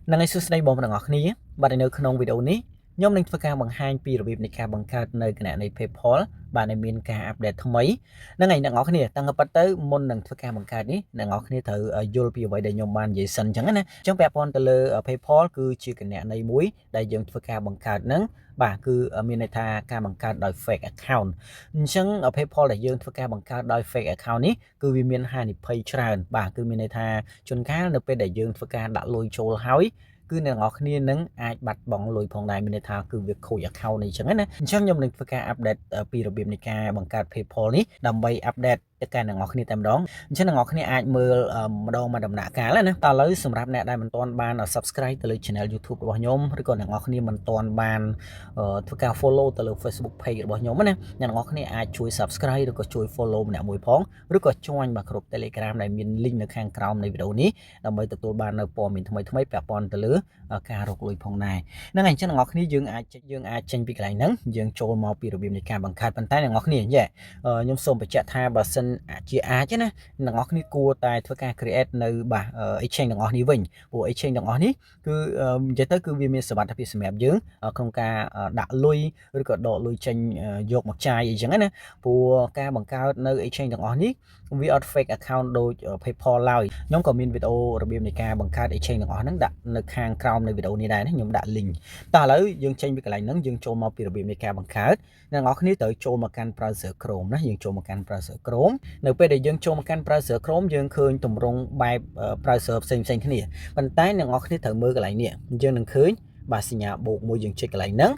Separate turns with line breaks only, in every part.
Năng ai xuất đây bom bằng ngọc ní, bạn nơi không video ní, nhóm nên phải bằng hai pi rồi việc này cả bằng cả nơi cái này PayPal, bạn này miền cả update thông mấy, năng ngày năng ngọc ní, tăng cấp tới môn năng phải bằng cả ní, năng ngọc ní thử vô pi vậy để nhóm bạn dễ sân chẳng á, trong PayPal từ lơ PayPal cứ chỉ cái này muối, đại dương phải bằng cả nắng, bà cứ miền này tha cả bằng cả đòi fake account, chẳng ở PayPal đại dương phải bằng cả đòi fake account ní, cứ vì miền hai này pay tràn, bà cứ miền này tha chôn cá nóไปđại dương phải đã lôi trôi hói cứ này ngọc nhiên nắng ai bật bóng lùi phòng này mình thao cứ việc khôi account này chẳng ấy nè chắc nhom mình phải update pi rồi này ca bằng cả PayPal ní đầm bay update cái này ngọc nhiên tầm đó chắc là ngọc nhiên ai mơ đâu mà đầm nạ cá là nè ta lấy sầm rạp nè đây mình toàn ban subscribe từ channel YouTube của nhóm rồi còn là ngọc nhiên mình toàn ban phải cả follow từ Facebook page của nhóm nè nhà ngọc nhiên ai chui subscribe rồi có chui follow mình mỗi phong rồi có join bằng group Telegram này mình link ở khang crown này video ní đầm bay từ tôi ban ở pom mình thay mấy PayPal từ lứa cả rục lùi phong này năng anh chắc là ngọc ní dương ai tranh bị cái nắng dương trôi màu pi rồi này cả bằng khai bàn tay là ngọc ní vậy nhóm xôm phải chạy tha bà sân chia chứ nè là ngọc ní cua tài thôi cả create nơi bà exchange là ngọc ní vinh của exchange là ngọc ní cứ chạy tới cứ viên miền sờ bát thì sờ mẹp dương không ca đã lui rồi có độ lui tranh dọc một chai gì chẳng nè của ca bằng cao nơi exchange là ngọc ní vì fake account đôi PayPal lao nhóm comment video rồi này ca bằng khai exchange là ngọc nó đặt nơi khang crownในวิดีโอนี้ได้นะខ្ញុំដាក់ link តើឥឡូវយើងចេញពីកន្លែងហ្នឹងយើងចូលមកពីរបៀបនៃការបង្កើតអ្នកនរគ្នាត្រូវចូលមកកាន់ browser Chrome ណាយើងចូលមកកាន់ browser Chrome នៅពេលដែលយើងចូលមកកាន់ browser Chrome យើងឃើញទម្រង់បែប browser ផ្សេងៗគ្នាប៉ុន្តែអ្នកនរគ្នាត្រូវមើលកន្លែងនេះយើងនឹងឃើញបាទសញ្ញាបូកមួយយើងចុចកន្លែងហ្នឹង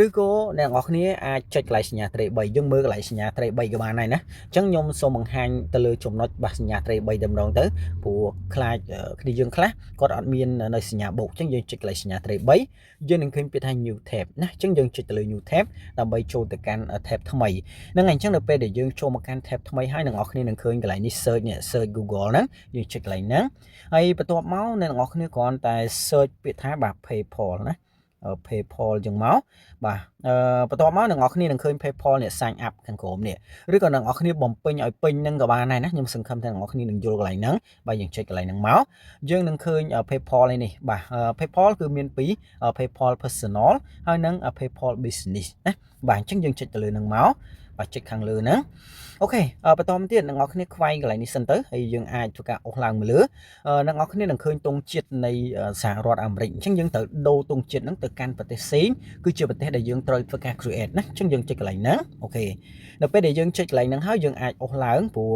ឬក៏អ្នកនរគ្នាអាចចុចកន្លែងសញ្ញាត្រី3យើងមើលកន្លែងសញ្ញាត្រី3ក៏បានដែរណាអញ្ចឹងខ្ញុំសូមបង្ហាញទៅលើចំណុចបាទសញ្ញាត្រី3តែម្ដងទៅព្រោះខ្លាចគ្នាយើងខ្លះគាត់អត់មាននៅសញ្ញាបូកអញ្ចឹងយើងចុចកន្លែងសញ្ញាត្រី3យើងនឹងឃើញពាក្យថា new tab ណាអញ្ចឹងយើងចុចទៅលើ new tab ដើម្បីចូលទៅកាន់ tab ថ្មីហ្នឹងហើយអញ្ចឹងនៅពេលដែលយើងចូលមកកាន់ tab ថ្មីហើយអ្នកនរគ្នានឹងឃើញកន្លែងនេះ search Google ហ្នឹងយើងចុចកន្លែងហ្នឹងហើយបន្ទាប់មកអ្នកនរគ្នាគ្រាន់តែ search ពាក្យថាបាទ PayPal ណាPayPal ចឹងមកបាទបន្ទាប់មកអ្នកនរគ្នានឹងឃើញ PayPal នេះ sign up ខាងក្រោមនេះឬក៏អ្នកនរគ្នាបំពេញឲ្យពេញនឹងក៏បានដែរណាខ្ញុំសង្ឃឹមថាអ្នកនរគ្នានឹងយល់កន្លែងហ្នឹងបាទយើងចុចកន្លែងហ្នឹងមកយើងនឹងឃើញ PayPal នេះបាទ PayPal គឺមានពីរ PayPal Personal ហើយនិង PayPal Business ណាបាទអញ្ចឹងយើងចុចទៅលើហ្នឹងមកបាទចុចខាងលើហ្នឹងអូខេបន្តមកទៀតអ្នកនរគ្នាខ្វែងកន្លែងនេះសិនទៅហើយយើងអាចធ្វើការអូសឡើងមកលើអ្នកនរគ្នានឹងឃើញទង់ជាតិនៃសហរដ្ឋអាមេរិកអញ្ចឹងយើងត្រូវដូរទង់ជាតិហ្នឹងទៅកាន់ប្រទេសផ្សេងគឺជាប្រទេសដែលយើងត្រូវធ្វើការ create ណាអញ្ចឹងយើងចុចកន្លែងហ្នឹងអូខេនៅពេលដែលយើងចុចកន្លែងហ្នឹងហើយយើងអាចអូសឡើងព្រោះ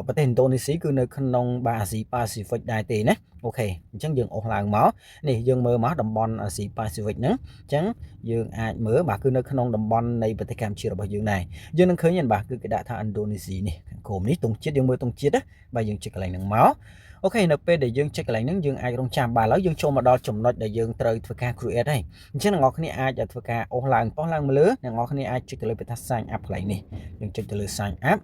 ប្រទេសឥណ្ឌូនេស៊ីគឺនៅក្នុងអាស៊ីប៉ាស៊ីហ្វិកដែរទេណាអូខេអញ្ចឹងយើងអូសឡើងមកនេះយើងមើលមកតំបន់អាស៊ីប៉ាស៊ីហ្វិកហ្នឹងអញ្ចឹងយើងអាចមើលបាទគឺនៅក្នុងតំបន់នៃប្រទេសកម្ពុជារបស់យើងដែរយើងនឹងឃើញបាទគឺគេដាក់ថាឥណ្ឌូនេស៊ីនេះខាងក្រោមនេះទង់ជាតិយើងមើលទង់ជាតិណាបាទយើងចុចកន្លែងហ្នឹងមកអូខេនៅពេលដែលយើងចុចកន្លែងហ្នឹងយើងអាចរងចាំបាទឥឡូវយើងចូលមកដល់ចំណុចដែលយើងត្រូវធ្វើការ create ហើយអញ្ចឹងអ្នកនរគ្នាអាចធ្វើការអូសឡើងមកលើអ្នកនរគ្នាអាចចុចទៅលើពាក្យថា sign up កន្លែងនេះយើងចុចទៅលើ sign up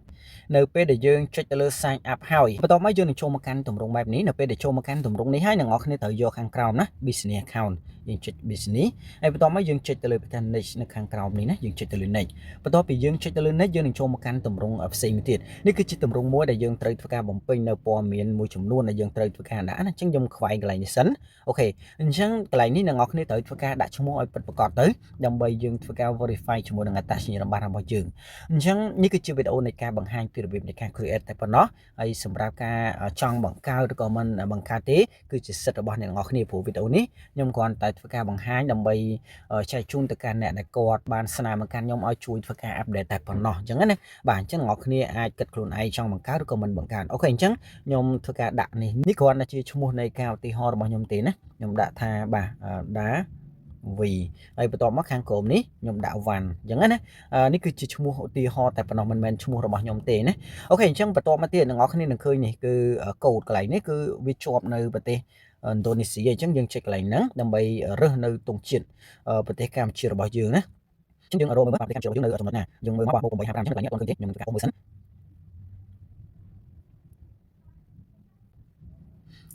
នៅពេលដែលយើងចុចទៅលើ sign up ហើយបន្ទាប់មកយើងនឹងចូលមកកាន់ទម្រង់បែបនេះនៅពេលដែលចូលមកកាន់ទម្រង់នេះហើយអ្នកនរគ្នាត្រូវយកខាងក្រោមណា business account យើងចុច business ហើយបន្ទាប់មកយើងចុចទៅលើពាក្យថា next នៅខាងក្រោមនេះណាយើងចុចទៅលើ next បន្ទាប់ពីយើងចុចទៅលើ next យើងនឹងចូលមកកាន់ទម្រង់ផ្សេងទៀតនេះគឺជាទម្រង់មួយដែលយើងត្រូវធ្វើការបំពេញនៅព័ត៌មានមួយចំនួនដែលយើងត្រូវធ្វើការដាក់ណាអញ្ចឹងខ្ញុំខ្វែងកន្លែងនេះសិនអូខេអញ្ចឹងកន្លែងនេះអ្នកនរគ្នាត្រូវធ្វើការដាក់ឈ្មោះឲ្យពិតប្រាកដទៅដើម្បីយើងធ្វើការ verify ជាមួយនឹងអត្តសញ្ញាណប័ណ្ណរបស់យើងអញ្ចឹងនេះគឺជាវីដេអូនៃការបង្ហាញពីរបៀបនៃការ create តែប៉ុណ្ណោះហើយសម្រាប់ការចង់បង្កើតឬក៏មិនបង្កើតទេគឺជាសិទ្ធិរបស់អ្នកនរគ្នាព្រោះវីដេអូនេះខ្ញុំគ្រាន់តែធ្វើការបង្ហាញដើម្បីចែកជូនទៅកាន់អ្នកដែលគាត់បានស្នើមកកាន់ខ្ញុំឲ្យជួយធ្វើការ update តែប៉ុណ្ណោះអញ្ចឹងណាបាទអញ្ចឹងអ្នកនរគ្នាអាចគិតខ្លួនឯងចង់បង្កើតឬក៏មិនបង្កើតអូខេអញ្ចឹងខ្ញុំធ្វើការដាក់នេះគ្រាន់តែជាឈ្មោះនៃការឧទាហរណ៍របស់ខ្ញុំទេណាខ្ញុំដាក់ថាបាទដាវីហើយបន្ទាប់មកខាងក្រោមនេះខ្ញុំដាក់វ៉ាន់អញ្ចឹងណានេះគឺជាឈ្មោះឧទាហរណ៍តែប៉ុណ្ណោះមិនមែនឈ្មោះរបស់ខ្ញុំទេណាអូខេអញ្ចឹងបន្ទាប់មកទៀតអ្នកនរគ្នានឹងឃើញនេះគឺកូដកន្លែងនេះគឺវាជាប់នៅប្រទេសឥណ្ឌូនេស៊ីអញ្ចឹងយើងចុចកន្លែងហ្នឹងដើម្បីរើសនៅទង់ជាតិប្រទេសកម្ពុជារបស់យើងណាអញ្ចឹងយើងរកមើលប្រទេសកម្ពុជារបស់យើងនៅចំណុចណាយើងមើលមកបូក855អញ្ចឹងកន្លែងនេះអត់ឃើញទេខ្ញុំធ្វើការអូសមើលសិន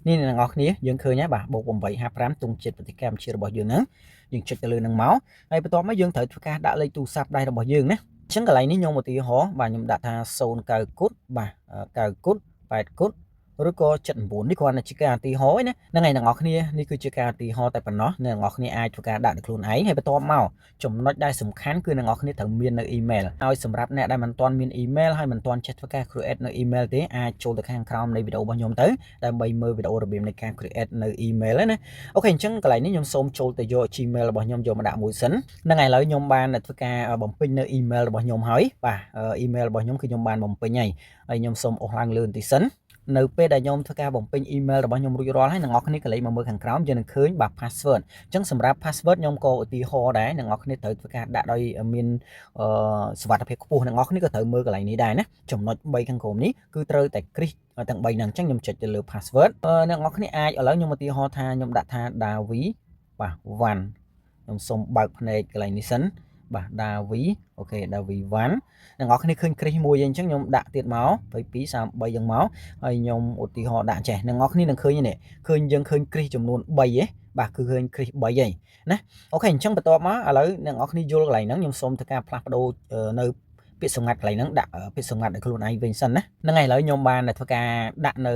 នេះអ្នកនរគ្នាយើងឃើញហើយបាទបូក855ទង់ជាតិប្រទេសកម្ពុជារបស់យើងហ្នឹងយើងចុចទៅលើហ្នឹងមកហើយបន្ទាប់មកយើងត្រូវធ្វើការដាក់លេខទូរស័ព្ទដៃរបស់យើងណាអញ្ចឹងកន្លែងនេះខ្ញុំឧទាហរណ៍បាទខ្ញុំដាក់ថា09គុតបាទ9គុត8គុត ឬក៏79នេះគ្រាន់តែជាការឧទាហរណ៍ណាហ្នឹងហើយអ្នកនរគ្នានេះគឺជាការឧទាហរណ៍តែប៉ុណ្ណោះអ្នកនរគ្នាអាចធ្វើការដាក់ខ្លួនឯងហើយបន្ទាប់មកចំណុចដែលសំខាន់គឺអ្នកនរគ្នាត្រូវមាននៅ email ហើយសម្រាប់អ្នកដែលមិនទាន់មាន email ហើយមិនទាន់ចេះធ្វើការ create នៅ email ទេអាចចូលទៅខាងក្រោមនៃវីដេអូរបស់ខ្ញុំទៅដើម្បីមើលវីដេអូរបៀបនៃការ create នៅ email ណាអូខេអញ្ចឹងកន្លែងនេះខ្ញុំសូមចូលទៅយក Gmail របស់ខ្ញុំយកមកដាក់មួយសិនហ្នឹងហើយឥឡូវខ្ញុំបានធ្វើការបំពេញនៅ email របស់ខ្ញុំហើយបាទ email របស់ខ្ញុំគឺខ្ញុំបានបំពេញហើយខ្ញុំសូមអស់ឡើងលើបន្តិចសិននៅពេលដែលខ្ញុំធ្វើការបំពេញ email របស់ខ្ញុំរួចរាល់ហើយអ្នកនរគ្នាក៏លេខមកមើលខាងក្រោមយើងនឹងឃើញបាទ password អញ្ចឹងសម្រាប់ password ខ្ញុំក៏ឧទាហរណ៍ដែរអ្នកនរគ្នាត្រូវធ្វើការដាក់ដោយមានសុវត្ថិភាពខ្ពស់អ្នកនរគ្នាក៏ត្រូវមើលកន្លែងនេះដែរណាចំណុច3ខាងក្រោមនេះគឺត្រូវតែគ្រីសទាំង3ហ្នឹងអញ្ចឹងខ្ញុំចុចទៅលើ password អ្នកនរគ្នាអាចឥឡូវខ្ញុំឧទាហរណ៍ថាខ្ញុំដាក់ថា Davi បាទ 1ខ្ញុំសូមបើកភ្នែកកន្លែងនេះសិនបាទ Davi អូខេ Davi 1អ្នកនរគ្នាឃើញគ្រីសមួយអញ្ចឹងខ្ញុំដាក់ទៀតមក22 33យ៉ាងមកហើយខ្ញុំឧទាហរណ៍ដាក់ចេះអ្នកនរគ្នានឹងឃើញនេះឃើញយើងឃើញគ្រីសចំនួន3ហ៎បាទគឺឃើញគ្រីស3ហីណាអូខេអញ្ចឹងបន្ទាប់មកឥឡូវអ្នកនរគ្នាយល់កន្លែងហ្នឹងខ្ញុំសូមធ្វើការផ្លាស់ប្ដូរនៅពាក្យសម្ងាត់កន្លែងហ្នឹងដាក់ពាក្យសម្ងាត់ឲ្យខ្លួនឯងវិញសិនណាហ្នឹងហើយឥឡូវខ្ញុំបានធ្វើការដាក់នៅ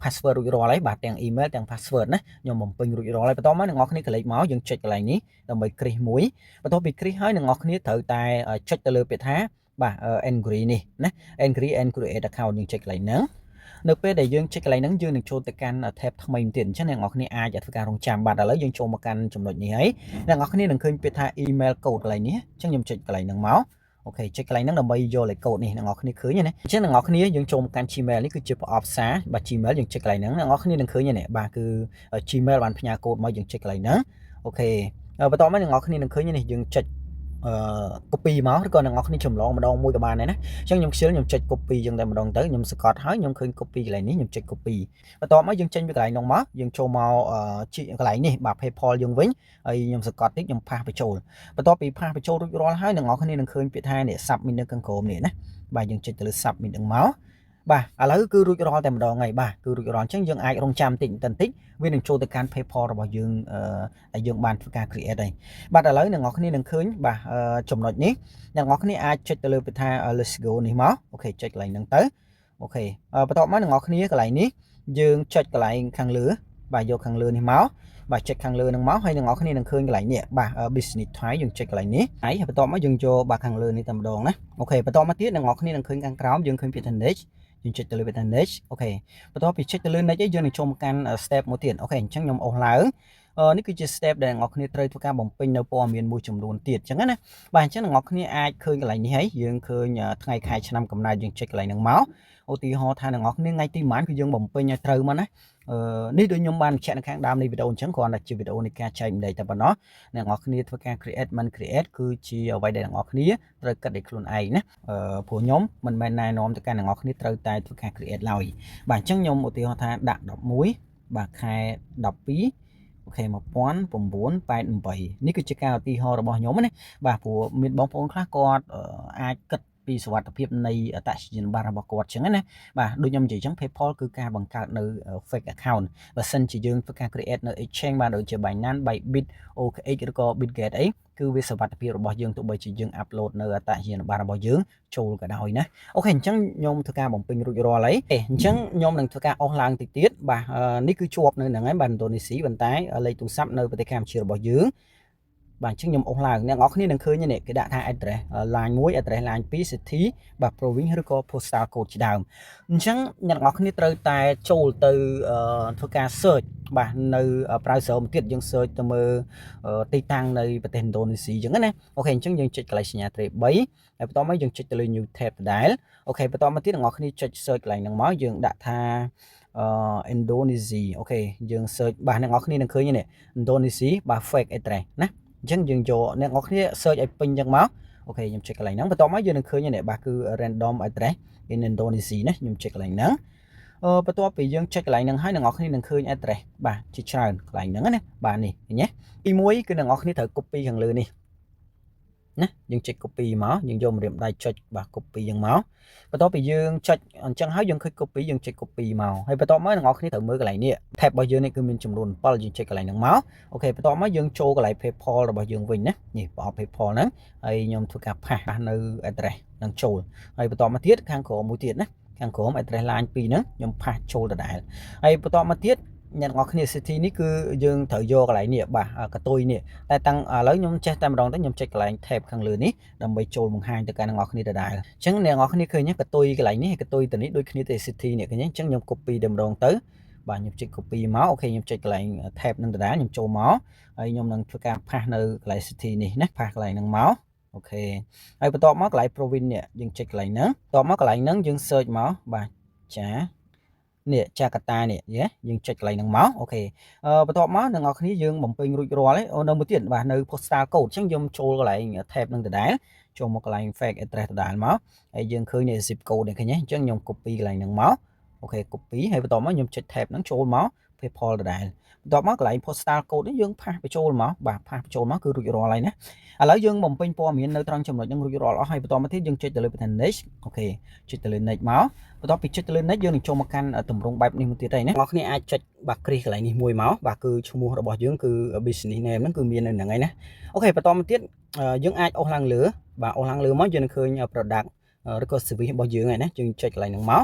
password រួចរាល់ហើយបាទទាំង email ទាំង password ណាខ្ញុំបំពេញរួចរាល់ហើយបន្ទាប់មកអ្នកនរគ្នាក៏លេខមកយើងចុចកន្លែងនេះដើម្បីគ្រីសមួយបន្ទាប់ពីគ្រីសហើយអ្នកនរគ្នាត្រូវតែចុចទៅលើពាក្យថាបាទ angry នេះណា angry and create account យើងចុចកន្លែងហ្នឹងនៅពេលដែលយើងចុចកន្លែងហ្នឹងយើងនឹងចូលទៅកាន់ tab ថ្មីទៀតអញ្ចឹងអ្នកនរគ្នាអាចធ្វើការរងចាំបាទឥឡូវយើងចូលមកកាន់ចំណុចនេះហើយអ្នកនរគ្នានឹងឃើញពាក្យថា email code កន្លែងនេះអញ្ចឹងខ្ញុំចុចកន្លែងហ្នឹងមកអូខេចុចកន្លែងហ្នឹងដើម្បីយកលេខកូដនេះអ្នកនរគ្នាឃើញណាអញ្ចឹងអ្នកនរគ្នាយើងចូលមកកាន់ Gmail នេះគឺជាប្រអប់សារបាទ Gmail យើងចុចកន្លែងហ្នឹងអ្នកនរគ្នានឹងឃើញនេះបាទគឺ Gmail បានផ្ញើកូដមកយើងចុចកន្លែងហ្នឹងអូខេបន្ទាប់មកអ្នកនរគ្នានឹងឃើញនេះយើងចុចcopy មកឬក៏អ្នកនរគ្នាចម្លងម្ដងមួយក៏បានដែរណាអញ្ចឹងខ្ញុំខ្ជិលខ្ញុំចុច copy អញ្ចឹងតែម្ដងទៅខ្ញុំសកត់ហើយខ្ញុំឃើញ copy កន្លែងនេះខ្ញុំចុច copy បន្ទាប់មកយើងចេញពីកន្លែងនោះមកយើងចូលមកកន្លែងនេះបាទ PayPal យើងវិញហើយខ្ញុំសកត់តិចខ្ញុំផាសបញ្ចូលបន្ទាប់ពីផាសបញ្ចូលរួចរាល់ហើយអ្នកនរគ្នានឹងឃើញពាក្យថានេះ submit នៅខាងក្រោមនេះណាបាទយើងចុចទៅលើ submit ហ្នឹងមកបាទឥឡូវគឺរួចរាល់តែម្ដងហើយបាទគឺរួចរាល់អញ្ចឹងយើងអាចរងចាំតិចវានឹងចូលទៅកាន់ PayPal របស់យើងដែលយើងបានធ្វើការ create ហើយបាទឥឡូវអ្នកនរគ្នានឹងឃើញបាទចំណុចនេះអ្នកនរគ្នាអាចចុចទៅលើពាក្យថា let's go នេះមកអូខេចុចកន្លែងហ្នឹងទៅអូខេបន្ទាប់មកអ្នកនរគ្នាកន្លែងនេះយើងចុចកន្លែងខាងលើបាទយកខាងលើនេះមកបាទចុចខាងលើហ្នឹងមកហើយអ្នកនរគ្នានឹងឃើញកន្លែងនេះបាទ business type យើងចុចកន្លែងនេះហើយបន្ទាប់មកយើងយកបាទខាងលើនេះតែម្ដងណាអូខេបន្ទាប់មកទៀតអ្នកនរគ្នានឹងឃើញខាងក្រោមយើងឃើញពាក្យថា next យើងចុចទៅលើ next អូខេបន្ទាប់ពីចុចទៅលើ next យើងនឹងចូលមកកាន់ step មួយទៀតអូខេអញ្ចឹងខ្ញុំអូសឡើងនេះគឺជា step ដែលអ្នកនរគ្នាត្រូវធ្វើការបំពេញនៅព័ត៌មានមួយចំនួនទៀតអញ្ចឹងណាបាទអញ្ចឹងអ្នកនរគ្នាអាចឃើញកន្លែងនេះហើយយើងឃើញថ្ងៃខែឆ្នាំកំណើតយើងចុចកន្លែងហ្នឹងមកឧទាហរណ៍ថាអ្នកនរគ្នាថ្ងៃទីប៉ុន្មានគឺយើងបំពេញឲ្យត្រូវមកណានេះដូចខ្ញុំបានបញ្ជាក់នៅខាងដើមនៃវីដេអូអញ្ចឹងគ្រាន់តែជាវីដេអូនៃការចែកម្លែកតែប៉ុណ្ណោះអ្នកនរគ្នាធ្វើការ create មិន create គឺជាអ្វីដែលអ្នកនរគ្នាត្រូវគិតដោយខ្លួនឯងណាព្រោះខ្ញុំមិនមែនណែនាំទៅកាន់អ្នកនរគ្នាត្រូវតែធ្វើការ create ឡើយបាទអញ្ចឹងខ្ញុំឧទាហរណ៍ថាដាក់11បាទខែ12អូខេ1988នេះគឺជាការឧទាហរណ៍របស់ខ្ញុំណាបាទព្រោះមានបងប្អូនខ្លះគាត់អាចគិតពីសុវត្ថិភាពនៃអត្តសញ្ញាណប័ណ្ណរបស់គាត់អញ្ចឹងណាបាទដូចខ្ញុំនិយាយអញ្ចឹង PayPal គឺការបង្កើតនៅ fake account បើសិនជាយើងធ្វើការ create នៅ exchange បាទដូចជា Binance, Bybit, OKX ឬក៏ Bitget អីគឺវាសុវត្ថិភាពរបស់យើងទោះបីជាយើង upload នៅអត្តសញ្ញាណប័ណ្ណរបស់យើងចូលក៏ដោយណាអូខេអញ្ចឹងខ្ញុំធ្វើការបំពេញរួចរាល់ហើយអញ្ចឹងខ្ញុំនឹងធ្វើការអស់ឡើងតិចទៀតបាទនេះគឺជាប់នៅហ្នឹងហើយបាទឥណ្ឌូនេស៊ីប៉ុន្តែលេខទូរស័ព្ទនៅប្រទេសកម្ពុជារបស់យើងបាទអញ្ចឹងខ្ញុំអស់ឡើងអ្នកនរគ្នានឹងឃើញនេះគេដាក់ថា address line 1 address line 2 city បាទ province ឬក៏ postal code ជាដើមអញ្ចឹងអ្នកនរគ្នាត្រូវតែចូលទៅធ្វើការ search បាទនៅ browser មួយទៀតយើង search ទៅមើលទីតាំងនៅប្រទេសឥណ្ឌូនេស៊ីអញ្ចឹងណាអូខេអញ្ចឹងយើងចុចកន្លែងសញ្ញាត្រី3ហើយបន្ទាប់មកយើងចុចទៅលើ new tab ដដែលអូខេបន្ទាប់មកទៀតអ្នកនរគ្នាចុច search កន្លែងហ្នឹងមកយើងដាក់ថាឥណ្ឌូនេស៊ីអូខេយើង search បាទអ្នកនរគ្នានឹងឃើញនេះឥណ្ឌូនេស៊ីបាទ fake address ណាអញ្ចឹងយើងយកអ្នកនរគ្នា search ឲ្យពេញអញ្ចឹងមកអូខេខ្ញុំចុចកន្លែងហ្នឹងបន្ទាប់មកយើងនឹងឃើញនេះបាទគឺ random address in Indonesia ណាខ្ញុំចុចកន្លែងហ្នឹងបន្ទាប់ពីយើងចុចកន្លែងហ្នឹងហើយអ្នកនរគ្នានឹងឃើញ address បាទជាច្រើនកន្លែងហ្នឹងណាបាទនេះឃើញទេទី1គឺអ្នកនរគ្នាត្រូវ copy ខាងលើនេះណាយើងចុច copy មកយើងយកម្រាមដៃចុចបាទ copy យ៉ាងមកបន្ទាប់ពីយើងចុចអញ្ចឹងហើយយើងឃើញ copy យើងចុច copy មកហើយបន្ទាប់មកអ្នកនរគ្នាត្រូវមើលកន្លែងនេះ tab របស់យើងនេះគឺមានចំនួន7យើងចុចកន្លែងហ្នឹងមកអូខេបន្ទាប់មកយើងចូលកន្លែង PayPal របស់យើងវិញណានេះប្រអប់ PayPal ហ្នឹងហើយខ្ញុំធ្វើការផាសនៅ address នឹងចូលហើយបន្ទាប់មកទៀតខាងក្រោមមួយទៀតណា ខាងក្រោម address line 2ហ្នឹងខ្ញុំផាសចូលដដែលហើយបន្តមកទៀតអ្នកទាំងអស់គ្នា city នេះគឺយើងត្រូវយកកន្លែងនេះបាទកតុយនេះតែតាំងឥឡូវខ្ញុំចេះតែម្ដងទៅខ្ញុំចុចកន្លែង tab ខាងលើនេះដើម្បីចូលបង្ហាញទៅកាន់អ្នកទាំងអស់គ្នាដដែលអញ្ចឹងអ្នកទាំងអស់គ្នាឃើញកតុយកន្លែងនេះកតុយទៅនេះដូចគ្នាទេ city នេះឃើញអញ្ចឹងខ្ញុំ copy តែម្ដងទៅបាទខ្ញុំចុច copy មកអូខេខ្ញុំចុចកន្លែង tab នឹងដដែលខ្ញុំចូលមកហើយខ្ញុំនឹងធ្វើការផាសនៅកន្លែង city នេះណាផាសកន្លែងហ្នឹងមកអូខេហើយបន្ទាប់មកកន្លែង province នេះយើងចុចកន្លែងហ្នឹងបន្ទាប់មកកន្លែងហ្នឹងយើង search មកបាទចានេះចាកាតានេះយើងចុចកន្លែងហ្នឹងមកអូខេបន្ទាប់មកអ្នកនរគ្នាយើងបំពេញរួចរាល់ហើយអូនៅមួយទៀតបាទនៅ postal code អញ្ចឹងខ្ញុំចូលកន្លែង tab ហ្នឹងដដែលចូលមកកន្លែង fake address ដដែលមកហើយយើងឃើញនេះ zip code នេះឃើញទេអញ្ចឹងខ្ញុំ copy កន្លែងហ្នឹងមកអូខេ copy ហើយបន្ទាប់មកខ្ញុំចុច tab ហ្នឹងចូលមក PayPal ដដែលបន្ទាប់មកកន្លែង postal code នេះយើងផាសបញ្ចូលមកបាទផាសបញ្ចូលមកគឺរួចរាល់ហើយណាឥឡូវយើងបំពេញព័ត៌មាននៅត្រង់ចំណុចហ្នឹងរួចរាល់អស់ហើយបន្តមកទៀតយើងចុចទៅលើ next អូខេចុចទៅលើ next មកបន្ទាប់ពីចុចទៅលើ next យើងនឹងចូលមកកាន់ទម្រង់បែបនេះមួយទៀតហើយណាអ្នកគ្នាអាចចុចបាទគ្រីសកន្លែងនេះមួយមកបាទគឺឈ្មោះរបស់យើងគឺ business name ហ្នឹងគឺមាននៅហ្នឹងហើយណាអូខេបន្តមកទៀតយើងអាចអូសឡើងលើបាទអូសឡើងលើមកយើងនឹងឃើញ product ឬក៏ service របស់យើងហើយណាយើងចុចកន្លែងហ្នឹងមក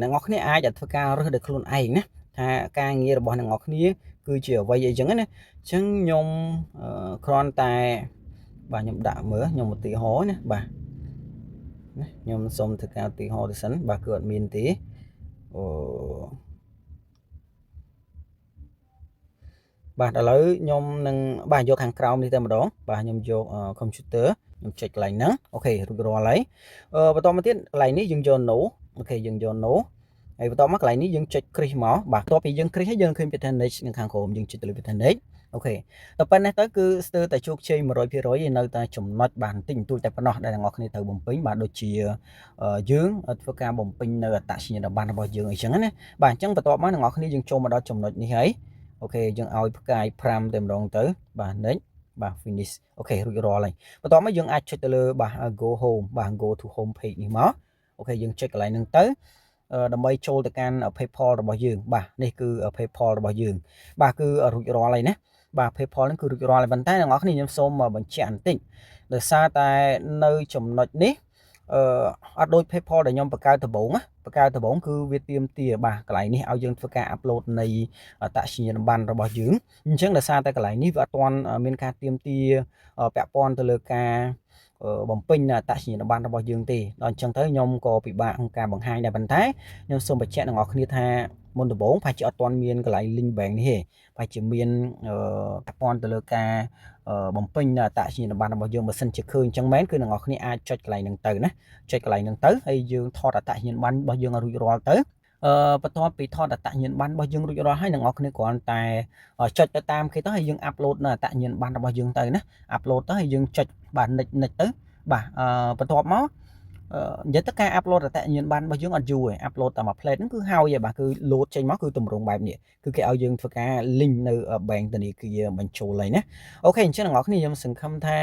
អ្នកនរគ្នាអាចធ្វើការរើសដោយខ្លួនឯងណាថាការងាររបស់អ្នកនរគ្នាគឺជាអ្វីអីចឹងណាអញ្ចឹងខ្ញុំគ្រាន់តែបាទខ្ញុំដាក់មើលខ្ញុំឧទាហរណ៍ណាបាទខ្ញុំសុំធ្វើការឧទាហរណ៍ទៅសិនបាទគឺអត់មានទេបាទឥឡូវខ្ញុំនឹងបាទយកខាងក្រោមនេះតែម្ដងបាទខ្ញុំយក computer ខ្ញុំចុចកន្លែងហ្នឹងអូខេរួចរាល់ហើយបន្តមកទៀតកន្លែងនេះយើងយក no អូខេយើងយក no ហើយបន្តមកកន្លែងនេះយើងចុច crease មកបាទបន្ទាប់ពីយើង crease ហើយយើងឃើញ pattern next នៅខាងក្រោមយើងចុចទៅលើ pattern next អូខេដល់ប៉ុណ្ណេះទៅគឺស្ទើរតែជោគជ័យ 100% នៅតែចំណុចបាទបន្តិចបន្តួចតែប៉ុណ្ណោះដែលអ្នកនរគ្នាត្រូវបំពេញបាទដូចជាយើងធ្វើការបំពេញនៅអត្តសញ្ញាណប័ណ្ណរបស់យើងអីចឹងណាបាទអញ្ចឹងបន្ទាប់មកអ្នកនរគ្នាយើងចូលមកដល់ចំណុចនេះហើយអូខេយើងឲ្យផ្កាយ5តែម្ដងទៅបាទ next បាទ finish អូខេរួចរាល់ហើយបន្ទាប់មកយើងអាចចុចទៅលើបាទ go home បាទ go to home page នេះមកអូខេយើងចុចកន្លែងហ្នឹងទៅដើម្បីចូលទៅកាន់ PayPal របស់យើងបាទនេះគឺ PayPal របស់យើងបាទគឺរួចរាល់ហើយណាបាទ PayPal ហ្នឹងគឺរួចរាល់ហើយប៉ុន្តែអ្នកនរគ្នាខ្ញុំសូមបញ្ជាក់បន្តិចដោយសារតែនៅចំណុចនេះអត់ដូច PayPal ដែលខ្ញុំបង្កើតដំបូងគឺវាទាមទារបាទកន្លែងនេះឲ្យយើងធ្វើការ upload នៃអត្តសញ្ញាណប័ណ្ណរបស់យើងអញ្ចឹងដោយសារតែកន្លែងនេះវាអត់ទាន់មានការទាមទារពាក់ព័ន្ធទៅលើការបំពេញអត្តសញ្ញាណប័ណ្ណរបស់យើងទេដល់អញ្ចឹងទៅខ្ញុំក៏ពិបាកក្នុងការបង្ហាញដែរប៉ុន្តែខ្ញុំសូមបញ្ជាក់អ្នកនរគ្នាថាមុនដំបូងប្រហែលជាអត់ទាន់មានកន្លែង link bank នេះទេប្រហែលជាមានពាក់ព័ន្ធទៅលើការបំពេញអត្តសញ្ញាណប័ណ្ណរបស់យើងបើសិនជាឃើញអញ្ចឹងមែនគឺអ្នកនរគ្នាអាចចុចកន្លែងហ្នឹងទៅណាចុចកន្លែងហ្នឹងទៅហើយយើងថតអត្តសញ្ញាណប័ណ្ណរបស់យើងឲ្យរួចរាល់ទៅបន្ទាប់ពីថតអត្តសញ្ញាណប័ណ្ណរបស់យើងរួចរាល់ហើយអ្នកនរគ្នាគ្រាន់តែចុចទៅតាមគេទៅហើយយើងអាប់ឡូតនៅអត្តសញ្ញាណប័ណ្ណរបស់យើងទៅណាអាប់ឡូតទៅហើយយើងចុចបាទ next ទៅបាទបន្ទាប់មកនិយាយទៅការអាប់ឡូតអត្តសញ្ញាណប័ណ្ណរបស់យើងអត់យូរទេអាប់ឡូតតាមមួយ plate ហ្នឹងគឺហើយឯបាទគឺ load ចេញមកគឺទម្រង់បែបនេះគឺគេឲ្យយើងធ្វើការ link នៅ bank ធនាគារបញ្ចូលហើយណាអូខេអញ្ចឹងអ្នកនរគ្នាខ្ញុំសង្ឃឹមថា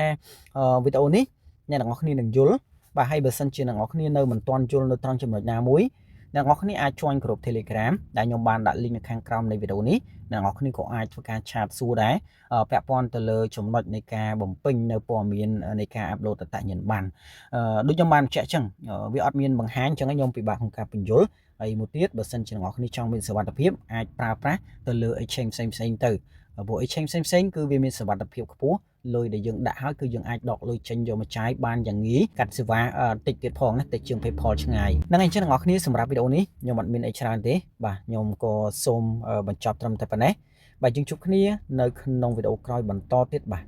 វីដេអូនេះអ្នកនរគ្នានឹងយល់បាទហើយបើសិនជាអ្នកនរគ្នានៅមិនទាន់យល់នៅត្រង់ចំណុចណាមួយអ្នកនរគ្នាអាច join ក្រុម Telegram ដែលខ្ញុំបានដាក់ link នៅខាងក្រោមនៃវីដេអូនេះអ្នកនរគ្នាក៏អាចធ្វើការឆាតសួរដែរពាក់ព័ន្ធទៅលើចំណុចនៃការបំពេញនៅព័ត៌មាននៃការ upload អត្តសញ្ញាណប័ណ្ណដូចខ្ញុំបានបញ្ជាក់អញ្ចឹងវាអត់មានបង្ហាញអញ្ចឹងខ្ញុំពិបាកក្នុងការបញ្យល់ហើយមួយទៀតបើសិនជាអ្នកនរគ្នាចង់មានសុវត្ថិភាពអាចប្រើប្រាស់ទៅលើ exchange ផ្សេងទៅព្រោះ exchange ផ្សេងគឺវាមានសុវត្ថិភាពខ្ពស់លុយដែលយើងដាក់ហើយគឺយើងអាចដកលុយចេញយកមកចាយបានយ៉ាងងាយកាត់សេវាតិចទៀតផងណាតិចជាង PayPal ឆ្ងាយហ្នឹងហើយអញ្ចឹងអ្នកនរគ្នាសម្រាប់វីដេអូនេះខ្ញុំអត់មានអីច្រើនទេបាទខ្ញុំក៏សូមបញ្ចប់ត្រឹមតែប៉ុណ្ណេះបាទយើងជួបគ្នានៅក្នុងវីដេអូក្រោយបន្តទៀតបាទ